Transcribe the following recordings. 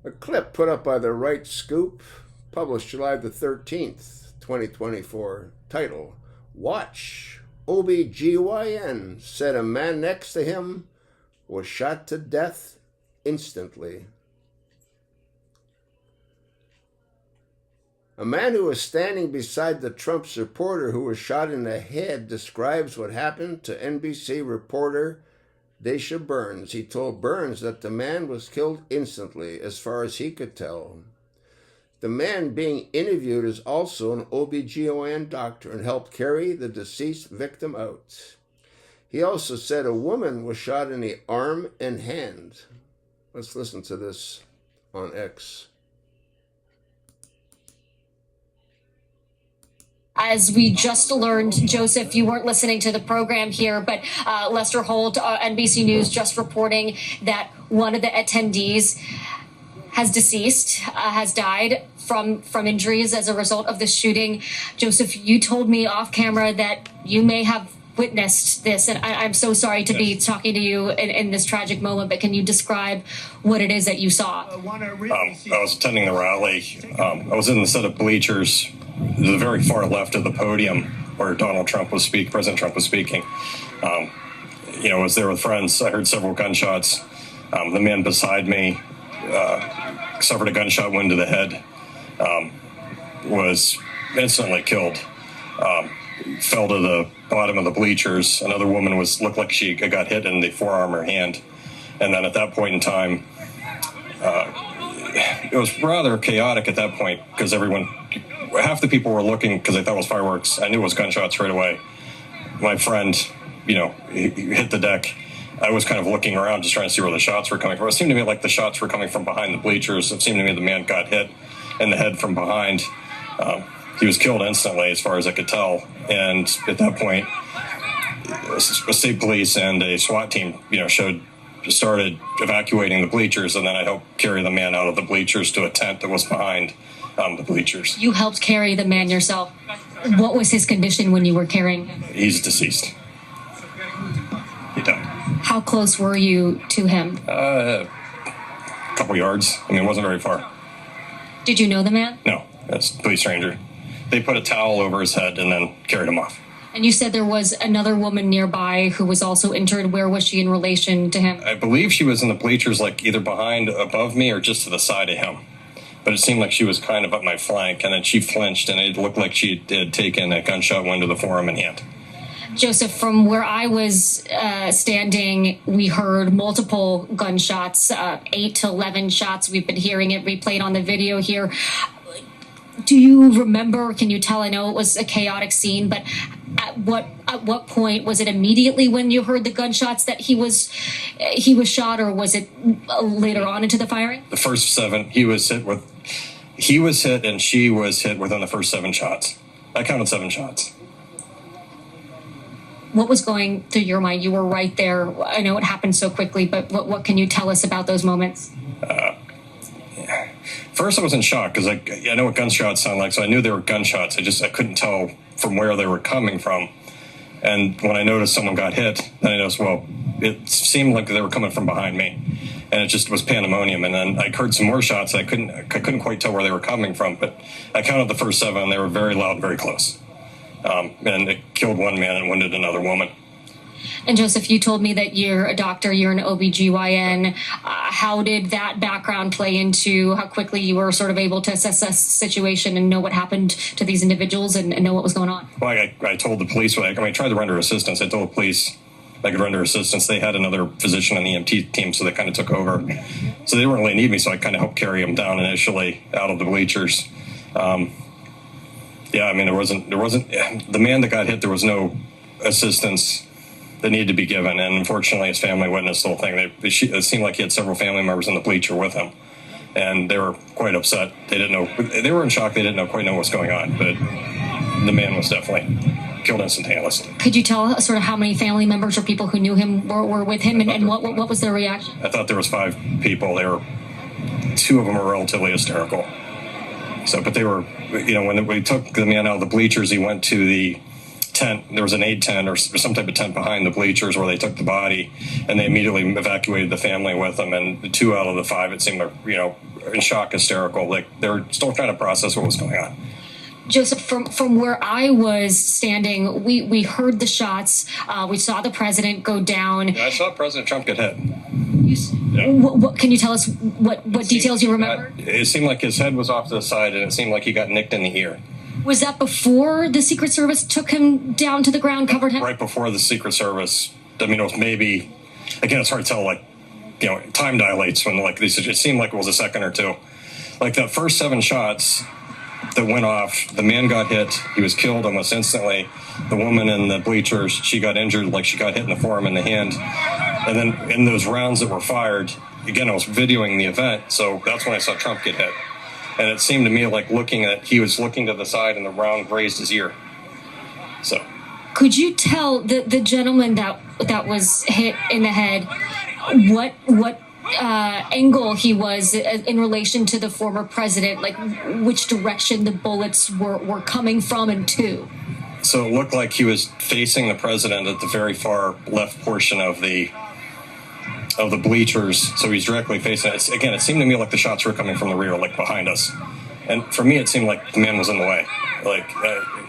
A clip put up by the Right Scoop, published July the 13th, 2024, title, Watch, OBGYN said a man next to him was shot to death instantly. A man who was standing beside the Trump supporter who was shot in the head describes what happened to NBC reporter Daisha Burns. He told Burns that the man was killed instantly, as far as he could tell. The man being interviewed is also an OBGYN doctor and helped carry the deceased victim out. He also said a woman was shot in the arm and hand. Let's listen to this on X. As we just learned, Joseph, you weren't listening to the program here, but Lester Holt, NBC News, just reporting that one of the attendees has deceased, has died from injuries as a result of the shooting. Joseph, you told me off camera that you may have witnessed this, and I'm so sorry to be talking to you in this tragic moment, but can you describe what it is that you saw? I was attending the rally. I was in the set of bleachers, the very far left of the podium where President Trump was speaking. I was there with friends. I heard several gunshots. The man beside me suffered a gunshot wound to the head, was instantly killed. Fell to the bottom of the bleachers. Another woman looked like she got hit in the forearm or hand. And then at that point in time, it was rather chaotic at that point because half the people were looking because they thought it was fireworks. I knew it was gunshots right away. My friend, he hit the deck. I was kind of looking around just trying to see where the shots were coming from. It seemed to me like the shots were coming from behind the bleachers. It seemed to me the man got hit in the head from behind. He was killed instantly, as far as I could tell. And at that point, a state police and a SWAT team, started evacuating the bleachers, and then I helped carry the man out of the bleachers to a tent that was behind the bleachers. You helped carry the man yourself. What was his condition when you were carrying him? He's deceased. He died. How close were you to him? A couple yards. It wasn't very far. Did you know the man? No, that's a police ranger. They put a towel over his head and then carried him off. And you said there was another woman nearby who was also injured. Where was she in relation to him? I believe she was in the bleachers, either above me or just to the side of him. But it seemed like she was kind of up my flank, and then she flinched, and it looked like she had taken a gunshot wound to the forearm and hand. Joseph, from where I was standing, we heard multiple gunshots, 8 to 11 shots. We've been hearing it replayed on the video here. Do you remember, can you tell, I know it was a chaotic scene, but at what point, was it immediately when you heard the gunshots that he was shot, or was it later on into the firing? The first 7, he was hit and she was hit within the first 7 shots. I counted 7 shots. What was going through your mind? You were right there. I know it happened so quickly, but what can you tell us about those moments? First, I was in shock because I know what gunshots sound like, so I knew they were gunshots. I couldn't tell from where they were coming from. And when I noticed someone got hit, then I noticed, it seemed like they were coming from behind me. And it just was pandemonium. And then I heard some more shots. I couldn't quite tell where they were coming from, but I counted the first 7, and they were very loud, very close. And it killed one man and wounded another woman. And Joseph, you told me that you're a doctor, you're an OBGYN. How did that background play into how quickly you were sort of able to assess the situation and know what happened to these individuals and know what was going on? Well, I told the police, I tried to render assistance. I told the police I could render assistance. They had another physician on the EMT team, so they kind of took over. So they didn't really need me, so I kind of helped carry them down initially out of the bleachers. There wasn't the man that got hit. There was no assistance that needed to be given, and unfortunately, his family witnessed the whole thing. It seemed like he had several family members in the bleacher with him, and they were quite upset. They didn't know. They were in shock. They didn't quite know what was going on, but the man was definitely killed instantaneously. Could you tell us sort of how many family members or people who knew him were with him, and what was their reaction? I thought there was 5 people. 2 of them were relatively hysterical. So, but they were, when we took the man out of the bleachers, he went to the tent. There was an aid tent or some type of tent behind the bleachers where they took the body, and they immediately evacuated the family with them. And the 2 out of the 5, it seemed, in shock, hysterical. Like they were still trying to process what was going on. Joseph, from where I was standing, we heard the shots. We saw the president go down. Yeah, I saw President Trump get hit. What can you tell us? What details you remember? It seemed like his head was off to the side, and it seemed like he got nicked in the ear. Was that before the Secret Service took him down to the ground, covered him? Right before the Secret Service. I mean, it was maybe, again, it's hard to tell, like, you know, time dilates when, like, these, it seemed like it was a second or two. Like, the first 7 shots that went off, the man got hit, he was killed almost instantly. The woman in the bleachers, she got injured, like she got hit in the forearm and the hand. And then in those rounds that were fired, again, I was videoing the event, so that's when I saw Trump get hit. And it seemed to me like he was looking to the side and the round grazed his ear. So. Could you tell the gentleman that was hit in the head what angle he was in relation to the former president, like which direction the bullets were coming from and to? So it looked like he was facing the president at the very far left portion of the bleachers. So he's directly facing it. Again, it seemed to me like the shots were coming from the rear, like behind us. And for me, it seemed like the man was in the way. Like,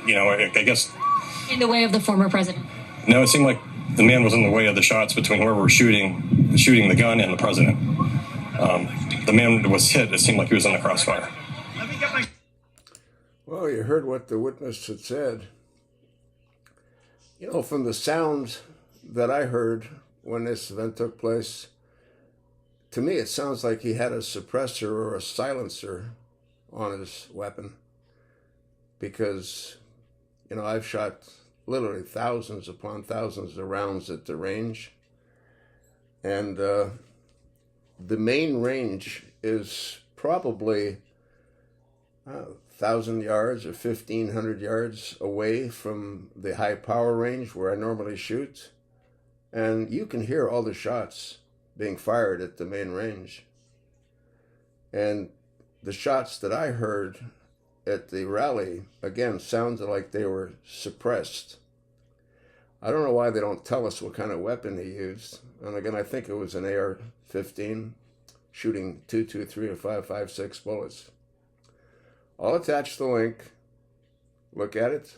you know, I guess. In the way of the former president? No, it seemed like the man was in the way of the shots between whoever was shooting the gun and the president. The man was hit. It seemed like he was in the crossfire. Well, you heard what the witness had said. You know, from the sound that I heard when this event took place, to me it sounds like he had a suppressor or a silencer on his weapon. Because, you know, I've shot literally thousands upon thousands of rounds at the range. And the main range is probably 1,000 yards or 1,500 yards away from the high power range where I normally shoot. And you can hear all the shots being fired at the main range. And the shots that I heard at the rally, again, sounded like they were suppressed. I don't know why they don't tell us what kind of weapon he used. And again, I think it was an AR-15, shooting 223 or 5.56 bullets. I'll attach the link. Look at it.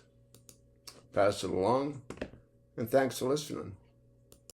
Pass it along. And thanks for listening.